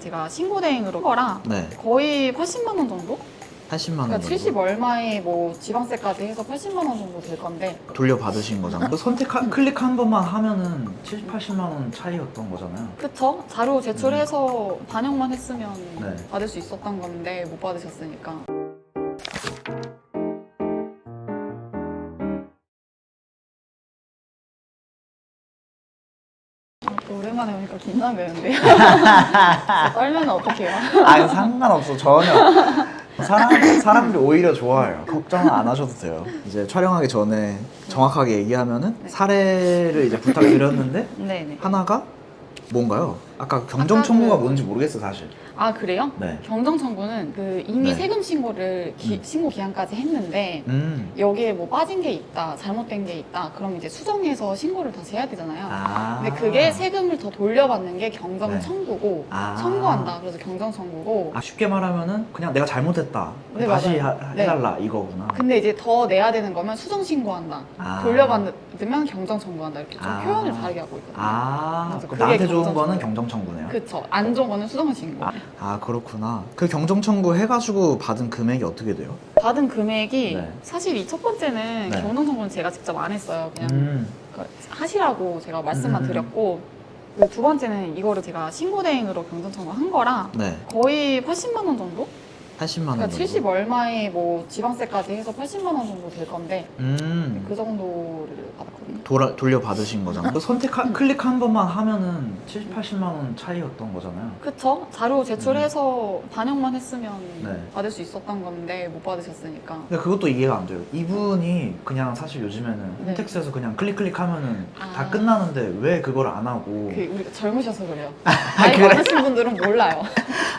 제가 신고대행으로 한 거라 네. 거의 80만 원 정도? 80만 원 그러니까 정도 70 얼마에 뭐 지방세까지 해서 80만 원 정도 될 건데 돌려받으신 거잖아요. 클릭 한 번만 하면은 70, 80만 원 차이였던 거잖아요. 그쵸? 자료 제출해서 반영만 했으면 네. 받을 수 있었던 건데 못 받으셨으니까. 또 오랜만에 오니까 긴장되는데요. 떨면 어떡해요? 아, 상관없어. 전혀. 사람들이 오히려 좋아해요. 걱정 안 하셔도 돼요. 이제 촬영하기 전에 정확하게 얘기하면은 사례를 이제 부탁드렸는데 네네. 하나가 뭔가요? 아까 경정 청구가 그- 뭔지 모르겠어 사실. 아 그래요? 네. 경정 청구는 그 이미 네. 세금 신고를 신고 기한까지 했는데 여기에 뭐 빠진 게 있다, 잘못된 게 있다, 그럼 이제 수정해서 신고를 다시 해야 되잖아요. 아. 근데 그게 세금을 더 돌려받는 게 경정 네. 청구고 아. 청구한다. 그래서 경정 청구고. 아, 쉽게 말하면은 그냥 내가 잘못했다. 네, 다시 맞아요. 해달라 이거구나. 근데 이제 더 내야 되는 거면 수정 신고한다. 아. 돌려받으면 경정 청구한다. 이렇게 좀 아. 표현을 다르게 하고 있거든요. 아, 그래서 그럼 그게 나한테 좋은 경정 거는 청구. 경정 청구네요. 그쵸. 안 좋은 거는 수정 신고. 아, 그렇구나. 그 경정 청구 해가지고 받은 금액이 어떻게 돼요? 받은 금액이 네. 사실 이 첫 번째는 네. 경정 청구는 제가 직접 안 했어요. 그냥 하시라고 제가 말씀만 음. 드렸고, 그 두 번째는 이거를 제가 신고대행으로 경정 청구한 거라 네. 거의 80만 원 정도? 80만 원 그러니까 정도. 70 얼마에 뭐 지방세까지 해서 80만 원 정도 될 건데 그 정도를 받았거든요. 돌려받으신 거잖아요. 클릭 한 번만 하면은 70, 80만 원 차이였던 거잖아요. 그쵸? 자료 제출해서 반영만 했으면 네. 받을 수 있었던 건데 못 받으셨으니까. 근데 그것도 이해가 안 돼요. 이분이 그냥 사실 요즘에는 네. 홈택스에서 그냥 클릭 하면은 아. 다 끝나는데 왜 그걸 안 하고. 우리가 젊으셔서 그래요. 나이 그래? 많으신 분들은 몰라요.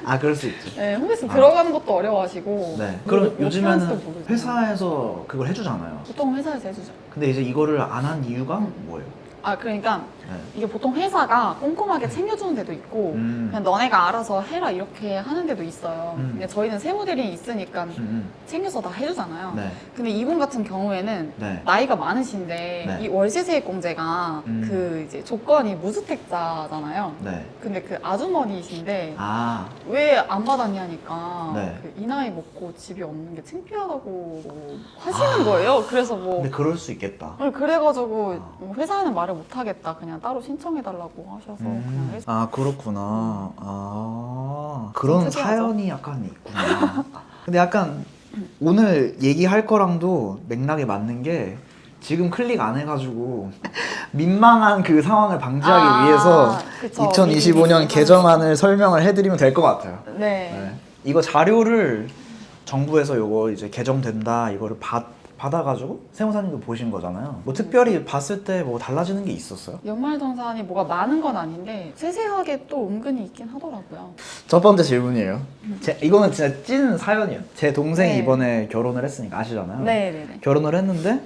아, 그럴 수 있지. 네, 홈택스 아. 들어가는 것도 어려워하시고. 네. 뭐, 그럼 뭐 필요한지도 요즘에는 모르잖아요. 회사에서 그걸 해주잖아요. 보통 회사에서 해주죠. 근데 이제 이거를 안 한 이유가 뭐예요? 아, 그러니까 네. 이게 보통 회사가 꼼꼼하게 챙겨주는 데도 있고 그냥 너네가 알아서 해라 이렇게 하는 데도 있어요. 근데 저희는 세무대리인이 있으니까 챙겨서 다 해주잖아요. 네. 근데 이분 같은 경우에는 네. 나이가 많으신데 네. 이 월세세액공제가 그 이제 조건이 무주택자잖아요. 네. 근데 그 아주머니이신데 아, 왜 안 받았냐니까 네. 그 이 나이 먹고 집이 없는 게 창피하다고 하시는 거예요. 그래서 뭐 근데 그럴 수 있겠다. 그래가지고 뭐 회사에는 말을 못 하겠다. 그냥 따로 신청해달라고 하셔서 그냥 했 아, 그렇구나. 아, 그런 좀 특이하죠? 사연이 약간 있구나. 근데 약간 오늘 얘기할 거랑도 맥락에 맞는 게 지금 클릭 안 해가지고 민망한 그 상황을 방지하기 위해서 그쵸. 2025년 미리 개정안을 설명을 해드리면 될 것 같아요. 네. 네. 이거 자료를 정부에서 이거 이제 개정된다 이거를 받아가지고 세무사님도 보신 거잖아요. 뭐 특별히 봤을 때 뭐 달라지는 게 있었어요? 연말정산이 뭐가 많은 건 아닌데 세세하게 또 은근히 있긴 하더라고요. 첫 번째 질문이에요. 이거는 진짜 찐 사연이에요. 제 동생이 네. 이번에 결혼을 했으니까 아시잖아요. 네네네. 결혼을 했는데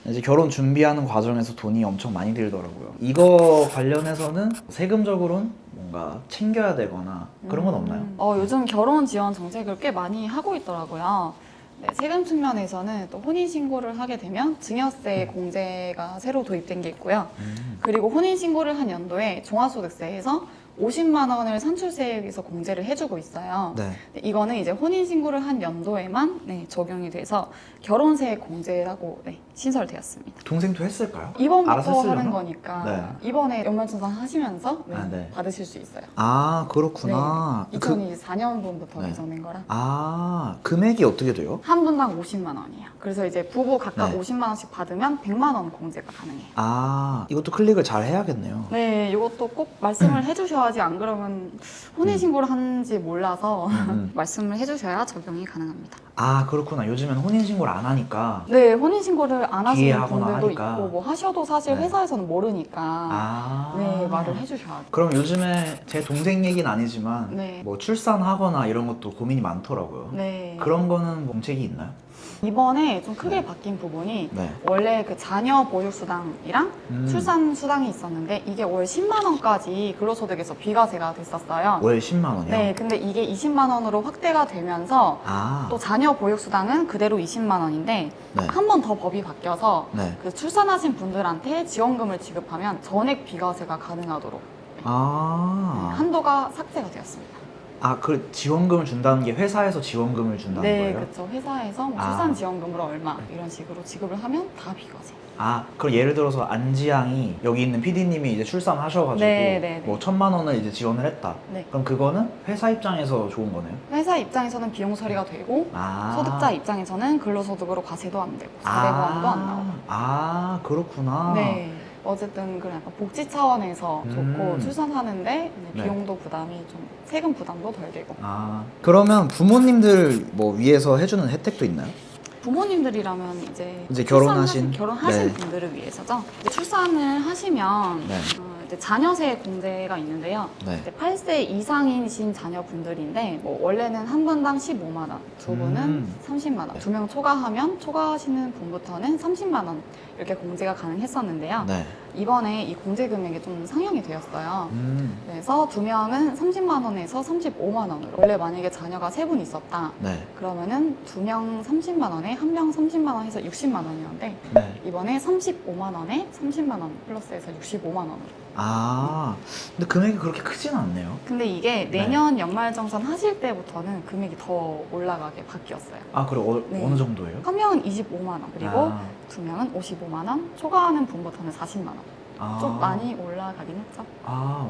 이제 결혼 준비하는 과정에서 돈이 엄청 많이 들더라고요. 이거 관련해서는 세금적으로는 뭔가 챙겨야 되거나 그런 건 없나요? 요즘 결혼 지원 정책을 꽤 많이 하고 있더라고요. 네, 세금 측면에서는 또 혼인신고를 하게 되면 증여세 공제가 새로 도입된 게 있고요. 그리고 혼인신고를 한 연도에 종합소득세에서 50만 원을 산출세에서 공제를 해주고 있어요. 네. 이거는 이제 혼인신고를 한 연도에만 적용이 돼서 결혼세 공제라고 신설되었습니다. 동생도 했을까요? 이번부터 알아서 했으려나? 하는 거니까 네. 이번에 연말정산 하시면서 아, 네. 받으실 수 있어요. 아, 그렇구나. 네. 2024년분부터 네. 개정된 거라. 아, 금액이 어떻게 돼요? 한 분당 50만 원이에요. 그래서 이제 부부 각각 네. 50만 원씩 받으면 100만 원 공제가 가능해요. 아, 이것도 클릭을 잘 해야겠네요. 네, 이것도 꼭 말씀을 해주셔야지 안 그러면 혼인신고를 하는지 몰라서 말씀을 해주셔야 적용이 가능합니다. 아, 그렇구나. 요즘엔 혼인신고를 안 하니까. 네, 혼인신고를 안 하시는 기회하거나 분들도 하니까. 있고 뭐 하셔도 사실 네. 회사에서는 모르니까 아. 네, 말을 해주셔야 돼요. 그럼 요즘에 제 동생 얘기는 아니지만 네. 뭐 출산하거나 이런 것도 고민이 많더라고요. 네. 그런 거는 정책이 있나요? 이번에 좀 크게 바뀐 부분이 네. 원래 그 자녀 보육수당이랑 출산수당이 있었는데 이게 월 10만 원까지 근로소득에서 비과세가 됐었어요. 월 10만 원이요? 네, 근데 이게 20만 원으로 확대가 되면서 아. 또 자녀 보육수당은 그대로 20만 원인데 네. 한 번 더 법이 바뀌어서 네. 그 출산하신 분들한테 지원금을 지급하면 전액 비과세가 가능하도록 아. 한도가 삭제가 되었습니다. 아, 그 지원금을 준다는 게 회사에서 지원금을 준다는 네, 거예요? 그렇죠. 회사에서 뭐 아. 출산 지원금으로 얼마 이런 식으로 지급을 하면 다 비과세. 아, 그럼 예를 들어서 안지양이 여기 있는 PD님이 이제 출산하셔가지고 네, 네, 네. 뭐 1,000만 원을 이제 지원을 했다. 네. 그럼 그거는 회사 입장에서 좋은 거네요? 회사 입장에서는 비용 처리가 되고 아. 소득자 입장에서는 근로소득으로 과세도 안 되고 4대 보험도 안 나오고. 아, 그렇구나. 네. 어쨌든 그런 약간 복지 차원에서 좋고 출산하는데 이제 네. 비용도 부담이 좀 세금 부담도 덜 되고. 아, 그러면 부모님들 뭐 위해서 해주는 혜택도 있나요? 부모님들이라면 이제 결혼하신? 결혼하신 네. 분들을 위해서죠. 이제 출산을 하시면 네. 이제 자녀세 공제가 있는데요. 네. 이제 8세 이상이신 자녀분들인데 뭐 원래는 한 분당 15만 원, 두 분은 30만 원, 네. 2명 초과하면 초과하시는 분부터는 30만 원 이렇게 공제가 가능했었는데요. 네. 이번에 이 공제 금액이 좀 상향이 되었어요. 그래서 2명은 30만 원에서 35만 원으로. 원래 만약에 자녀가 3분 있었다. 네. 그러면은 2명 30만 원에 1명 30만 원 해서 60만 원이었는데 네. 이번에 35만 원에 30만 원 플러스해서 65만 원으로. 아, 근데 금액이 그렇게 크진 않네요. 근데 이게 내년 연말정산 하실 때부터는 금액이 더 올라가게 바뀌었어요. 아, 그리고 네. 어느 정도예요? 한 명은 25만 원, 그리고 아. 2명은 55만 원, 초과하는 분부터는 40만 원. 아. 좀 많이 올라가긴 했죠. 아,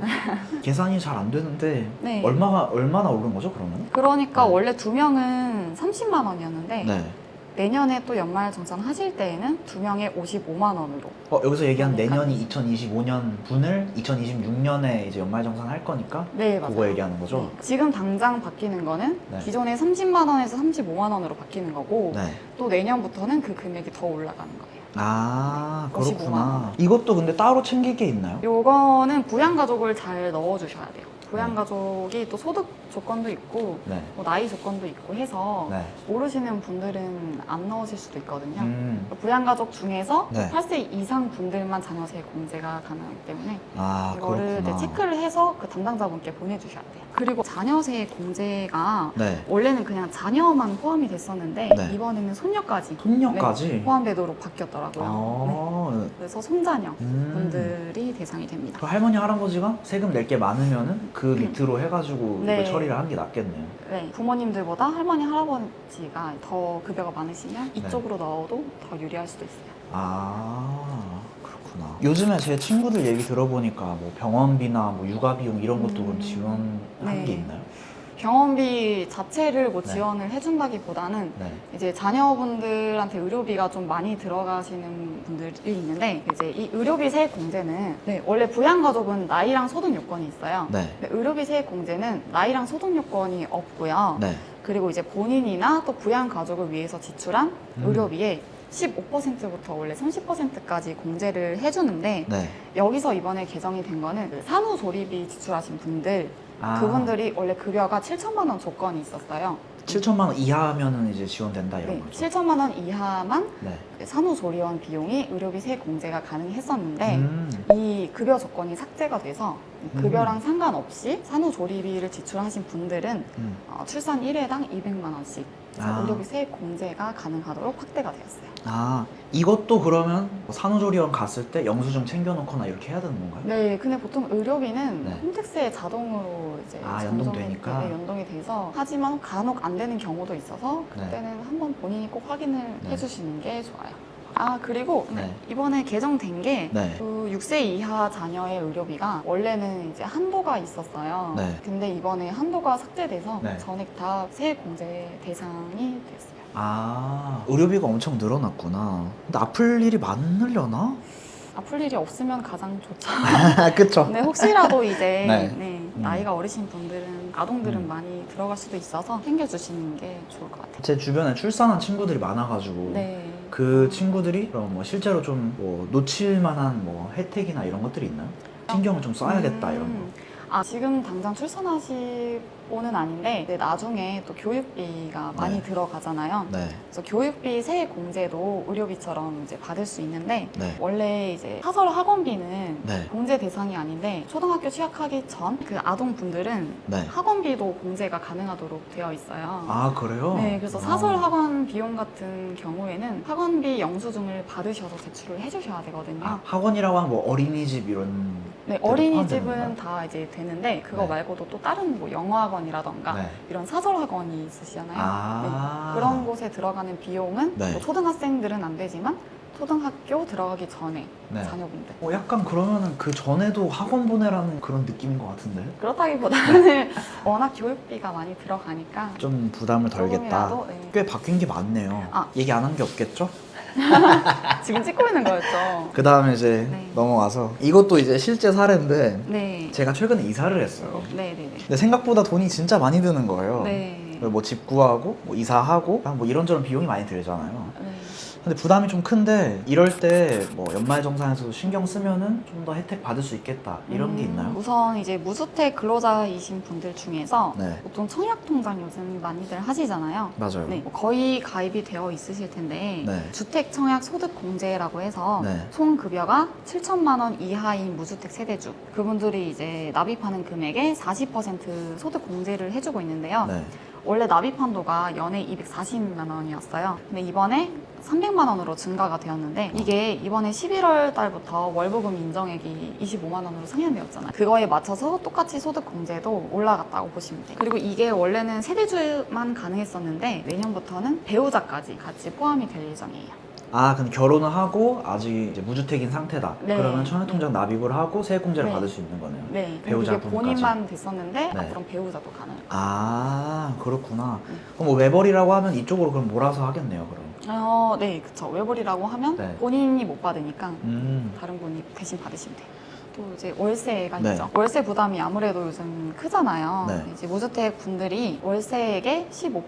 계산이 잘 안 되는데 네. 얼마나 오른 거죠, 그러면? 그러니까 네. 원래 2명은 30만 원이었는데 네. 내년에 또 연말정산 하실 때에는 2명에 55만 원으로. 여기서 얘기한 네, 내년이 2025년 분을 2026년에 이제 연말정산 할 거니까 네, 맞아요. 그거 얘기하는 거죠? 네. 지금 당장 바뀌는 거는 네. 기존에 30만 원에서 35만 원으로 바뀌는 거고 네. 또 내년부터는 그 금액이 더 올라가는 거예요. 아, 55만 그렇구나. 원. 이것도 근데 따로 챙길 게 있나요? 요거는 부양가족을 잘 넣어주셔야 돼요. 부양가족이 또 소득 조건도 있고 네. 뭐 나이 조건도 있고 해서 네. 모르시는 분들은 안 넣으실 수도 있거든요. 음. 부양가족 중에서 네. 8세 이상 분들만 자녀세 공제가 가능하기 때문에 아, 이거를 그렇구나. 이제 체크를 해서 그 담당자분께 보내주셔야 돼요. 그리고 자녀세 공제가 네. 원래는 그냥 자녀만 포함이 됐었는데 네. 이번에는 손녀까지 손녀까지? 네, 포함되도록 바뀌었더라고요. 네. 아. 그래서 손자녀 음. 분들이 대상이 됩니다. 그 할머니 할아버지가 세금 낼 게 많으면은 그 밑으로 해가지고 네. 이거 처리를 하는 게 낫겠네요. 네, 부모님들보다 할머니 할아버지가 더 급여가 많으시면 이쪽으로 넣어도 더 유리할 수도 있어요. 아, 그렇구나. 요즘에 제 친구들 얘기 들어보니까 뭐 병원비나 뭐 육아 비용 이런 것도 그럼 지원한 네. 게 있나요? 병원비 자체를 뭐 네. 지원을 해준다기보다는 네. 이제 자녀분들한테 의료비가 좀 많이 들어가시는 분들이 있는데 이제 이 의료비 세액 공제는 원래 부양가족은 나이랑 소득 요건이 있어요. 네. 근데 의료비 세액 공제는 나이랑 소득 요건이 없고요. 네. 그리고 이제 본인이나 또 부양가족을 위해서 지출한 의료비에 15%부터 원래 30%까지 공제를 해주는데 네. 여기서 이번에 개정이 된 거는 그 산후조리비 지출하신 분들 아. 그분들이 원래 급여가 7천만 원 조건이 있었어요. 7천만 원 이하면은 이제 지원된다 이런 네, 거죠. 7천만 원 이하만 네. 산후조리원 비용이 의료비 세액 공제가 가능했었는데 이 급여 조건이 삭제가 돼서 급여랑 상관없이 산후조리비를 지출하신 분들은 출산 1회당 200만 원씩 아. 의료비 세액 공제가 가능하도록 확대가 되었어요. 아, 이것도 그러면 뭐 산후조리원 갔을 때 영수증 챙겨놓거나 이렇게 해야 되는 건가요? 네, 근데 보통 의료비는 네. 홈택스에 자동으로 이제 아, 정정이 연동되니까? 돼, 연동이 돼서 하지만 간혹 안 되는 경우도 있어서 네. 그때는 한번 본인이 꼭 확인을 네. 해주시는 게 좋아요. 아 그리고 네. 이번에 개정된 게 네. 그 6세 이하 자녀의 의료비가 원래는 이제 한도가 있었어요. 네. 근데 이번에 한도가 삭제돼서 네. 전액 다 세액 공제 대상이 됐어요. 아, 의료비가 엄청 늘어났구나. 근데 아플 일이 많으려나? 아플 일이 없으면 가장 좋죠. 그쵸. 근데 혹시라도 이제 네. 나이가 어리신 분들은 아동들은 많이 들어갈 수도 있어서 챙겨주시는 게 좋을 것 같아요. 제 주변에 출산한 친구들이 많아가지고 네. 그 친구들이 그럼 뭐 실제로 좀 뭐 놓칠 만한 뭐 혜택이나 이런 것들이 있나요? 신경을 좀 써야겠다 이런 거. 아, 지금 당장 출산하시고는 아닌데 이제 나중에 또 교육비가 많이 네. 들어가잖아요. 네. 그래서 교육비 세액 공제도 의료비처럼 이제 받을 수 있는데 네. 원래 이제 사설 학원비는 네. 공제 대상이 아닌데 초등학교 취약하기 전 그 아동분들은 네. 학원비도 공제가 가능하도록 되어 있어요. 아, 그래요? 네, 그래서 사설 학원 비용 같은 경우에는 학원비 영수증을 받으셔서 제출을 해주셔야 되거든요. 아, 학원이라고 하면 뭐 어린이집 이런 네, 포함되는 어린이집은 건가요? 다 이제 되는데 그거 네. 말고도 또 다른 뭐 영어학원이라던가 네. 이런 사설학원이 있으시잖아요. 아. 네, 그런 곳에 들어가는 비용은 네. 뭐 초등학생들은 안 되지만 초등학교 들어가기 전에 네. 자녀분들 약간 그러면은 그 전에도 학원 보내라는 그런 느낌인 것 같은데? 그렇다기보다는 워낙 교육비가 많이 들어가니까 좀 부담을 덜겠다. 조금이라도, 네. 꽤 바뀐 게 많네요. 아. 얘기 안 한 게 없겠죠? 지금 찍고 있는 거였죠. 그 다음에 이제 네. 넘어와서 이것도 이제 실제 사례인데 네. 제가 최근에 이사를 했어요. 네네네. 근데 생각보다 돈이 진짜 많이 드는 거예요. 네. 뭐 집 구하고 뭐 이사하고 뭐 이런저런 비용이 많이 들잖아요. 네. 근데 부담이 좀 큰데 이럴 때 뭐 연말정산에서도 신경 쓰면은 좀 더 혜택 받을 수 있겠다 이런 게 있나요? 우선 이제 무주택 근로자이신 분들 중에서 네. 보통 청약통장 요즘 많이들 하시잖아요. 맞아요. 네, 거의 가입이 되어 있으실 텐데 네. 주택 청약 소득 공제라고 해서 네. 총 급여가 7천만 원 이하인 무주택 세대주 그분들이 이제 납입하는 금액의 40% 소득 공제를 해주고 있는데요. 네. 원래 납입 한도가 연에 240만 원이었어요. 근데 이번에 300만 원으로 증가가 되었는데 이게 이번에 11월 달부터 월부금 인정액이 25만 원으로 상향되었잖아요. 그거에 맞춰서 똑같이 소득 공제도 올라갔다고 보시면 돼요. 그리고 이게 원래는 세대주만 가능했었는데 내년부터는 배우자까지 같이 포함이 될 예정이에요. 아, 그럼 결혼을 하고 아직 이제 무주택인 상태다. 네. 그러면 청약통장 납입을 하고 세액공제를 네. 받을 수 있는 거네요. 네, 배우자 그게 본인만 됐었는데 네. 앞으로 배우자도 가능. 아, 그렇구나. 그럼 뭐 외벌이라고 하면 이쪽으로 그럼 몰아서 하겠네요, 그럼. 네, 그쵸. 외벌이라고 하면 네. 본인이 못 받으니까 음. 다른 분이 대신 받으시면 돼요. 또 이제 월세가 네. 있죠. 월세 부담이 아무래도 요즘 크잖아요. 네. 이제 무주택 분들이 월세액의 15%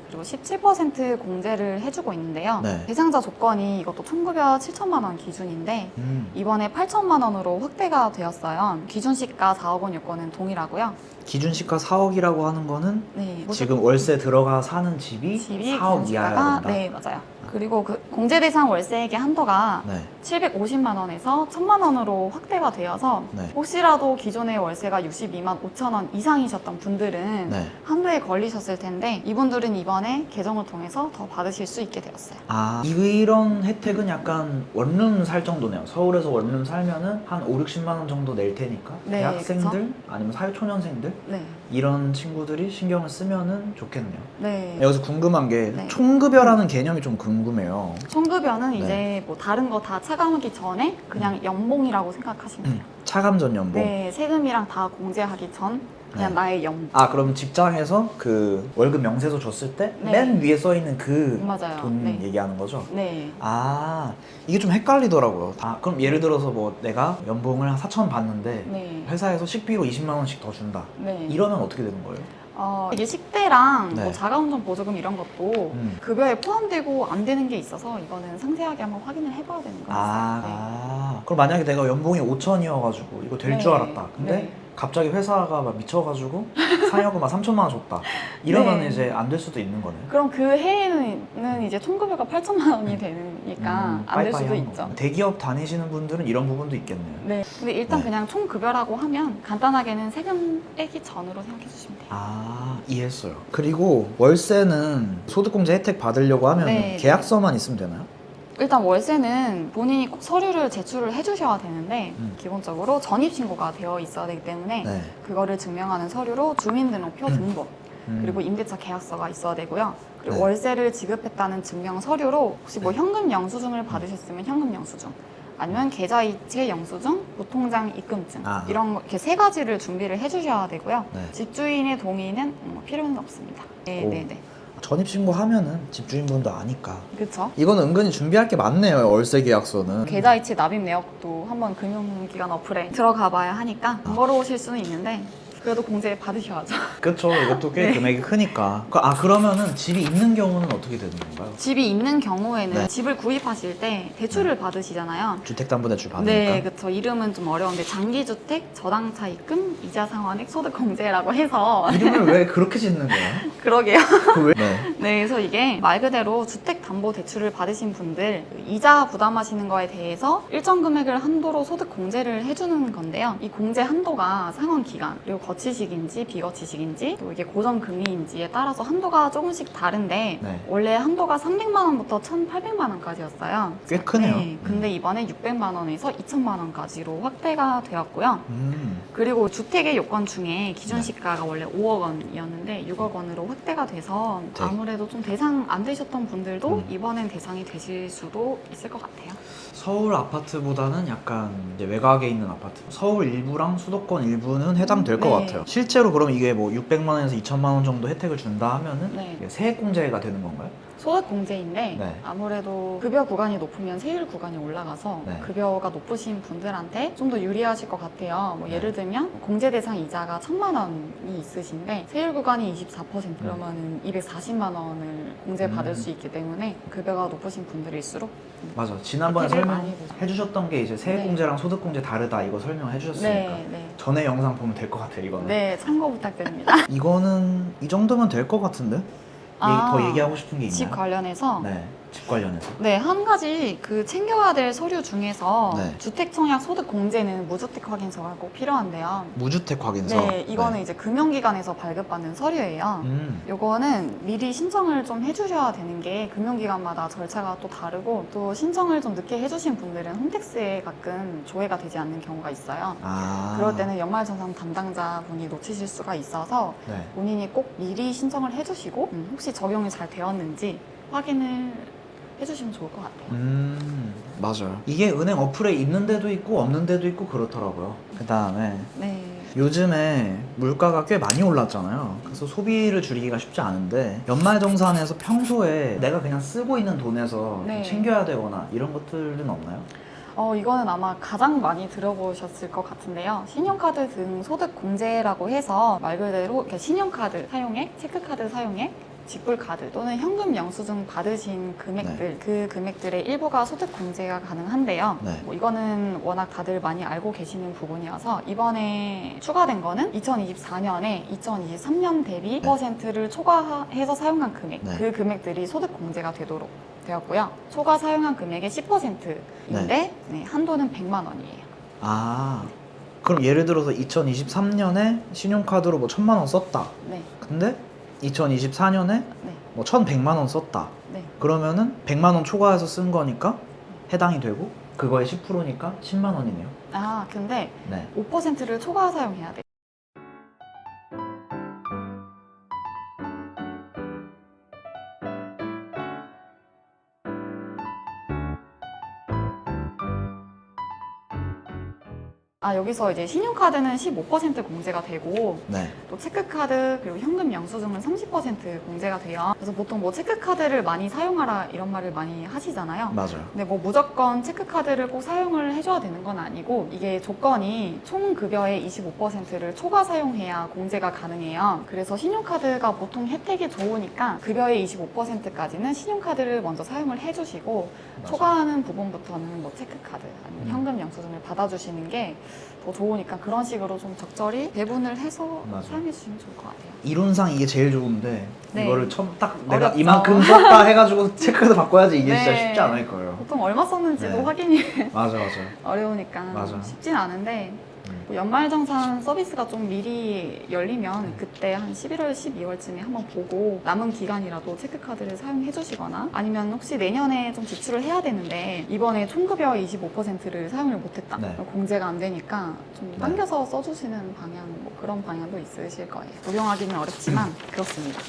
그리고 17% 공제를 해주고 있는데요. 네. 대상자 조건이 이것도 총급여 7천만 원 기준인데 이번에 8천만 원으로 확대가 되었어요. 기준 시가 4억 원 요건은 동일하고요. 기준 시가 4억이라고 하는 거는 네, 지금 월세 들어가 사는 집이, 집이 4억 기준 이하여야 시가가 된다. 네, 맞아요. 그리고 그 공제 대상 월세액의 한도가 네. 750만 원에서 1000만 원으로 확대가 되어서 네. 혹시라도 기존의 월세가 62만 5천 원 이상이셨던 분들은 네. 한도에 걸리셨을 텐데 이분들은 이번에 개정을 통해서 더 받으실 수 있게 되었어요. 아, 이런 혜택은 약간 원룸 살 정도네요. 서울에서 원룸 살면은 한 5, 60만 원 정도 낼 테니까 네, 대학생들 아니면 사회초년생들 네. 이런 친구들이 신경을 쓰면은 좋겠네요. 네. 여기서 궁금한 게 네. 총급여라는 개념이 좀 궁금해요. 총급여는 네. 이제 뭐 다른 거 다 차감하기 전에 그냥 연봉이라고 생각하시면 돼요. 차감 전 연봉. 네, 세금이랑 다 공제하기 전 그냥 네. 나의 연봉. 아, 그럼 직장에서 그 월급 명세서 줬을 때 네. 맨 위에 써 있는 그 맞아요. 돈 네. 얘기하는 거죠? 네. 아, 이게 좀 헷갈리더라고요. 아, 그럼 예를 들어서 뭐 내가 연봉을 한 4천 받는데 네. 회사에서 식비로 20만 원씩 더 준다. 네. 이러면 어떻게 되는 거예요? 이게 식대랑 네. 뭐 자가운전 보조금 이런 것도 급여에 포함되고 안 되는 게 있어서 이거는 상세하게 한번 확인을 해봐야 되는 거예요. 아, 그럼 만약에 내가 연봉이 5천이어가지고 이거 될 줄 네. 알았다. 근데 네. 갑자기 회사가 막 미쳐가지고 상여금 막 3천만 원 줬다. 이러면 네. 이제 안 될 수도 있는 거네요. 그럼 그 해에는 이제 총급여가 8천만 원이 되니까 안 될 빠이빠이 수도 하는 있죠. 거. 대기업 다니시는 분들은 이런 부분도 있겠네요. 네. 근데 일단 네. 그냥 총급여라고 하면 간단하게는 세금 빼기 전으로 생각해 주시면 돼요. 아, 이해했어요. 그리고 월세는 소득공제 혜택 받으려고 하면 네. 계약서만 있으면 되나요? 일단 월세는 본인이 꼭 서류를 제출을 해주셔야 되는데 기본적으로 전입신고가 되어 있어야 되기 때문에 네. 그거를 증명하는 서류로 주민등록표 등본 그리고 임대차 계약서가 있어야 되고요. 그리고 네. 월세를 지급했다는 증명 서류로 혹시 뭐 현금 영수증을 받으셨으면 현금 영수증 아니면 계좌이체 영수증, 보통장 입금증 아. 이런 거 이렇게 세 가지를 준비를 해주셔야 되고요. 네. 집주인의 동의는 필요는 없습니다. 네, 오. 네, 네. 전입신고하면은 집주인분도 아니까. 그렇죠. 이거는 은근히 준비할 게 많네요, 월세 계약서는. 계좌이체 납입 내역도 한번 금융기관 어플에 들어가 봐야 하니까 번거로우실 수는 있는데 그래도 공제 받으셔야죠. 그쵸, 이것도 꽤 네. 금액이 크니까. 그러면은 집이 있는 경우는 어떻게 되는 건가요? 집이 있는 경우에는 네. 집을 구입하실 때 대출을 받으시잖아요. 주택담보대출 받으니까. 네, 그쵸. 이름은 좀 어려운데 장기주택, 저당차 입금, 이자 상환액 소득 공제라고 해서 이름을 왜 그렇게 짓는 거예요? 그러게요. 네. 네, 그래서 이게 말 그대로 주택담보대출을 받으신 분들 이자 부담하시는 거에 대해서 일정 금액을 한도로 소득 공제를 해주는 건데요. 이 공제 한도가 상환 기간, 그리고 거치식인지 비거치식인지 또 이게 고정금리인지에 따라서 한도가 조금씩 다른데 네. 원래 한도가 300만 원부터 1,800만 원까지였어요. 꽤 크네요. 네, 근데 이번에 600만 원에서 2,000만 원까지로 확대가 되었고요. 그리고 주택의 요건 중에 기준 네. 시가가 원래 5억 원이었는데 6억 원으로 확대가 돼서 네. 아무래도 좀 대상 안 되셨던 분들도 음. 이번엔 대상이 되실 수도 있을 것 같아요. 서울 아파트보다는 약간 이제 외곽에 있는 아파트, 서울 일부랑 수도권 일부는 해당될 것 네. 같아요. 실제로 그럼 이게 뭐 600만 원에서 2천만 원 정도 혜택을 준다 하면은 네. 이게 세액 공제가 되는 건가요? 소득 공제인데 네. 아무래도 급여 구간이 높으면 세율 구간이 올라가서 네. 급여가 높으신 분들한테 좀 더 유리하실 것 같아요. 뭐 네. 예를 들면 공제 대상 이자가 1,000만 원이 있으신데 세율 구간이 24% 그러면은 240만 원을 공제 받을 수 있기 때문에 급여가 높으신 분들일수록 맞아. 지난번에 혜택을 많이 설명해 주셨던 게 이제 세액 네. 공제랑 소득 공제 다르다 이거 설명해 주셨으니까 네, 네. 전에 영상 보면 될 것 같아요. 이거는. 네, 참고 부탁드립니다. 이거는 이 정도면 될 것 같은데? 더 얘기하고 싶은 게 있나요? 집 관련해서 네, 집 관련해서. 네, 한 가지 그 챙겨야 될 서류 중에서 네. 주택청약 소득 공제는 무주택 확인서가 꼭 필요한데요. 무주택 확인서. 네, 이거는 이제 금융기관에서 발급받는 서류예요. 요거는 미리 신청을 좀 해주셔야 되는 게 금융기관마다 절차가 또 다르고 또 신청을 좀 늦게 해주신 분들은 홈택스에 가끔 조회가 되지 않는 경우가 있어요. 아. 그럴 때는 연말정산 담당자분이 놓치실 수가 있어서 네. 본인이 꼭 미리 신청을 해주시고 혹시 적용이 잘 되었는지 확인을 해주시면 좋을 것 같아요. 맞아요. 이게 은행 어플에 있는 데도 있고 없는 데도 있고 그렇더라고요. 그 다음에 네. 요즘에 물가가 꽤 많이 올랐잖아요. 그래서 소비를 줄이기가 쉽지 않은데 연말정산에서 평소에 내가 그냥 쓰고 있는 돈에서 좀 네. 챙겨야 되거나 이런 것들은 없나요? 이거는 아마 가장 많이 들어보셨을 것 같은데요. 신용카드 등 소득 공제라고 해서 말 그대로 이렇게 신용카드 사용액, 체크카드 사용액, 직불카드 또는 현금 영수증 받으신 금액들, 그 금액들의 일부가 소득 공제가 가능한데요. 네. 뭐 이거는 워낙 다들 많이 알고 계시는 부분이어서 이번에 추가된 거는 2024년에 2023년 대비 10%를 초과해서 사용한 금액, 네. 그 금액들이 소득 공제가 되도록 되었고요. 초과 사용한 금액의 10%인데 한도는 100만 원이에요. 아, 그럼 예를 들어서 2023년에 신용카드로 뭐 1,000만 원 썼다. 네, 근데 2024년에 네, 뭐 1,100만 원 썼다. 네. 그러면은 100만 원 초과해서 쓴 거니까 해당이 되고 그거의 10%니까 10만 원이네요. 아, 근데 네. 5%를 초과 사용해야 돼요. 여기서 이제 신용카드는 15% 공제가 되고 네. 또 체크카드 그리고 현금 영수증은 30% 공제가 돼요. 그래서 보통 뭐 체크카드를 많이 사용하라 이런 말을 많이 하시잖아요. 맞아요. 근데 뭐 무조건 체크카드를 꼭 사용을 해줘야 되는 건 아니고 이게 조건이 총 급여의 25%를 초과 사용해야 공제가 가능해요. 그래서 신용카드가 보통 혜택이 좋으니까 급여의 25%까지는 신용카드를 먼저 사용을 해주시고 맞아요. 초과하는 부분부터는 뭐 체크카드 아니면 현금 영수증을 받아주시는 게 더 좋으니까 그런 식으로 좀 적절히 배분을 해서 맞아요. 사용해 주시면 좋을 것 같아요. 이론상 이게 제일 좋은데 네. 이거를 처음 딱 내가 어렵죠. 이만큼 썼다 해가지고 체크도 바꿔야지 이게 네. 진짜 쉽지 않을 거예요. 보통 얼마 썼는지도 네. 확인이 맞아. 어려우니까 맞아. 쉽진 않은데 뭐 연말정산 서비스가 좀 미리 열리면 그때 한 11월, 12월쯤에 한번 보고 남은 기간이라도 체크카드를 사용해 주시거나 아니면 혹시 내년에 좀 지출을 해야 되는데 이번에 총급여 25%를 사용을 못했다. 네. 공제가 안 되니까 좀 네. 당겨서 써주시는 방향 뭐 그런 방향도 있으실 거예요. 적용하기는 어렵지만 그렇습니다.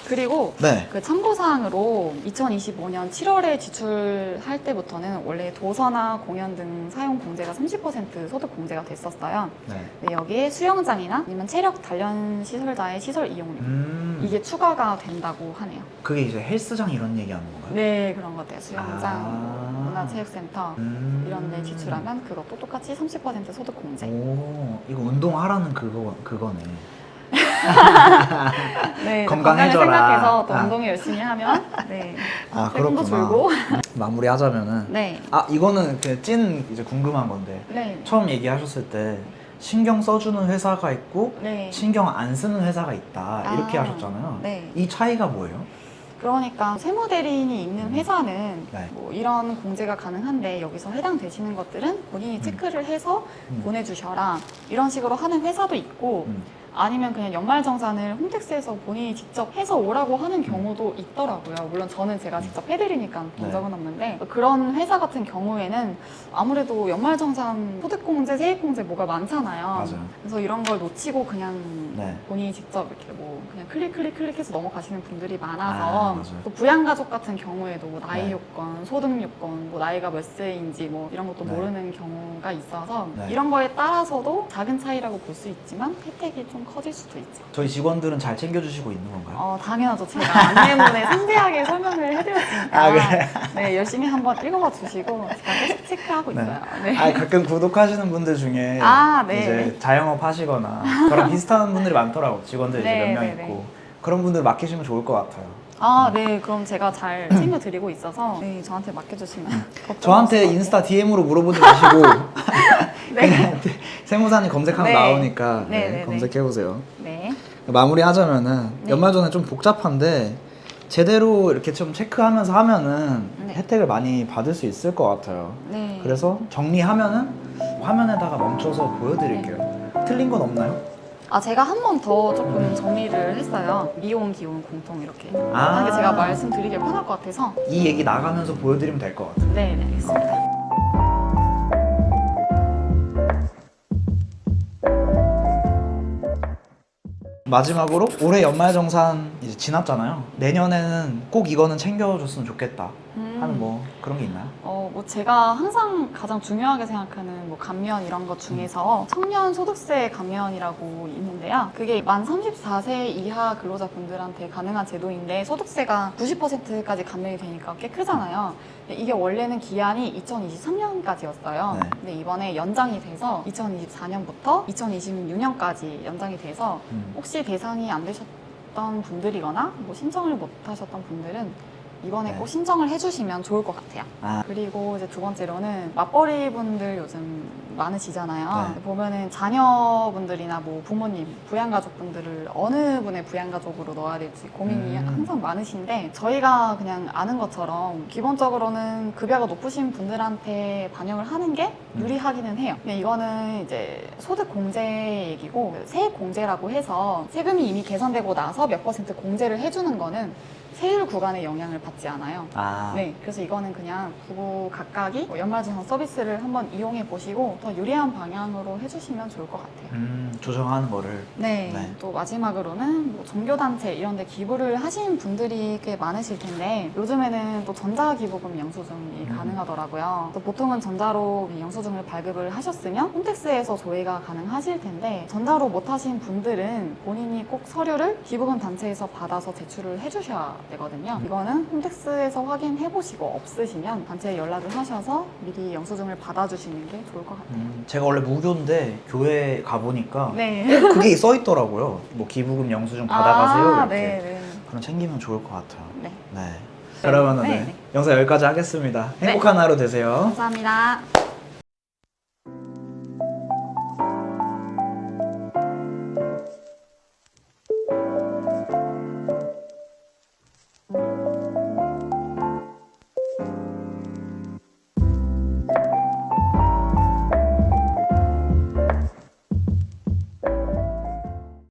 그리고 네. 그 참고사항으로 2025년 7월에 지출할 때부터는 원래 도서나 공연 등 사용 공제가 30% 소득 공제가 됐었어요. 네. 네, 여기에 수영장이나 아니면 체력 단련 시설자의 시설 이용료 이게 추가가 된다고 하네요. 그게 이제 헬스장 이런 얘기하는 건가요? 네, 그런 것 같아요. 수영장, 문화체육센터 이런 데 지출하면 그것도 똑같이 30% 소득 공제. 오, 이거 운동하라는 그거네. 네, 건강해져라. 건강을 생각해서 또 아. 운동을 열심히 하면 네, 그렇구나. 세금도 줄고 마무리하자면은 네, 이거는 그 찐 이제 궁금한 건데 네, 처음 얘기하셨을 때 신경 써주는 회사가 있고 네. 신경 안 쓰는 회사가 있다 이렇게 아, 하셨잖아요. 네. 이 차이가 뭐예요? 그러니까 세무대리인이 있는 회사는 네. 뭐 이런 공제가 가능한데 여기서 해당되시는 것들은 본인이 체크를 해서 보내주셔라 이런 식으로 하는 회사도 있고 아니면 그냥 연말정산을 홈택스에서 본인이 직접 해서 오라고 하는 경우도 있더라고요. 물론 저는 제가 직접 해드리니까 본 네. 적은 없는데 그런 회사 같은 경우에는 아무래도 연말정산 소득공제, 세액공제 뭐가 많잖아요. 맞아요. 그래서 이런 걸 놓치고 그냥 네. 본인이 본인이 직접 이렇게 뭐 그냥 클릭해서 넘어가시는 분들이 아, 많아서 맞아요. 또 부양가족 같은 경우에도 뭐 나이 네. 요건, 소득 요건, 뭐 나이가 몇 세인지 뭐 이런 것도 네. 모르는 경우가 있어서 네. 이런 거에 따라서도 작은 차이라고 볼 수 있지만 혜택이 좀 커질 수도 있죠. 저희 직원들은 잘 챙겨주시고 있는 건가요? 당연하죠. 제가 안내문에 상세하게 설명을 해드렸으니까 아, 그래? 네, 열심히 한번 읽어봐 주시고 제가 계속 체크하고 네. 있어요. 네. 아, 가끔 구독하시는 분들 중에 네. 이제 자영업 하시거나 저랑 비슷한 분들이 많더라고. 직원들 이제 네, 몇 명 네, 있고 네. 그런 분들 맡기시면 좋을 것 같아요. 네. 그럼 제가 잘 챙겨드리고 있어서 네, 저한테 맡겨주시면 걱정 저한테 없을 것 인스타 DM으로 물어보지 마시고 같아요. 네. 그냥 세무사님 검색하면 네. 나오니까 네, 네, 네. 검색해보세요. 네. 마무리하자면은 네. 연말전에 좀 복잡한데 제대로 이렇게 좀 체크하면서 하면은 네. 혜택을 많이 받을 수 있을 것 같아요. 네. 그래서 정리하면은 화면에다가 멈춰서 보여드릴게요. 틀린 건 없나요? 제가 한 번 더 조금 정리를 했어요. 미혼, 기혼, 공통 이렇게 아. 하는 게 제가 말씀드리기 편할 것 같아서 이 얘기 나가면서 보여드리면 될 것 같아요. 네, 알겠습니다. 마지막으로 올해 연말정산 이제 지났잖아요. 내년에는 꼭 이거는 챙겨줬으면 좋겠다 하는 뭐 그런 게 있나요? 뭐 제가 항상 가장 중요하게 생각하는 뭐 감면 이런 것 중에서 청년 소득세 감면이라고 있는데요. 그게 만 34세 이하 근로자분들한테 가능한 제도인데 소득세가 90%까지 감면이 되니까 꽤 크잖아요. 근데 이게 원래는 기한이 2023년까지였어요. 네. 근데 이번에 연장이 돼서 2024년부터 2026년까지 연장이 돼서 혹시 대상이 안 되셨던 분들이거나 뭐 신청을 못 하셨던 분들은 이번에 네. 꼭 신청을 해주시면 좋을 것 같아요. 그리고 이제 두 번째로는 맞벌이 분들 요즘 많으시잖아요. 네. 보면은 자녀분들이나 뭐 부모님, 부양가족분들을 어느 분의 부양가족으로 넣어야 될지 고민이 항상 많으신데 저희가 그냥 아는 것처럼 기본적으로는 급여가 높으신 분들한테 반영을 하는 게 유리하기는 해요. 근데 이거는 이제 소득 공제 얘기고 세액 공제라고 해서 세금이 이미 계산되고 나서 몇 % 공제를 해주는 거는 세율 구간의 영향을 받지 않아요. 네, 그래서 이거는 그냥 부부 각각이 뭐 연말정산 서비스를 한번 이용해 보시고 더 유리한 방향으로 해주시면 좋을 것 같아요. 조정하는 거를. 네, 네. 또 마지막으로는 뭐 종교단체 이런 데 기부를 하신 분들이 꽤 많으실 텐데 요즘에는 또 전자기부금 영수증이 가능하더라고요. 또 보통은 전자로 영수증을 발급을 하셨으면 홈택스에서 조회가 가능하실 텐데 전자로 못 하신 분들은 본인이 꼭 서류를 기부금 단체에서 받아서 제출을 해주셔야 되거든요. 이거는 홈택스에서 확인해 보시고 없으시면 단체에 연락을 하셔서 미리 영수증을 받아주시는 게 좋을 것 같아요. 제가 원래 무교인데 교회 가보니까 네. 그게 써 있더라고요. 뭐 기부금 영수증 받아가세요 이렇게. 네. 그럼 챙기면 좋을 것 같아요. 네. 네. 그러면 네, 네. 네. 영상 여기까지 하겠습니다. 행복한 하루 되세요. 감사합니다.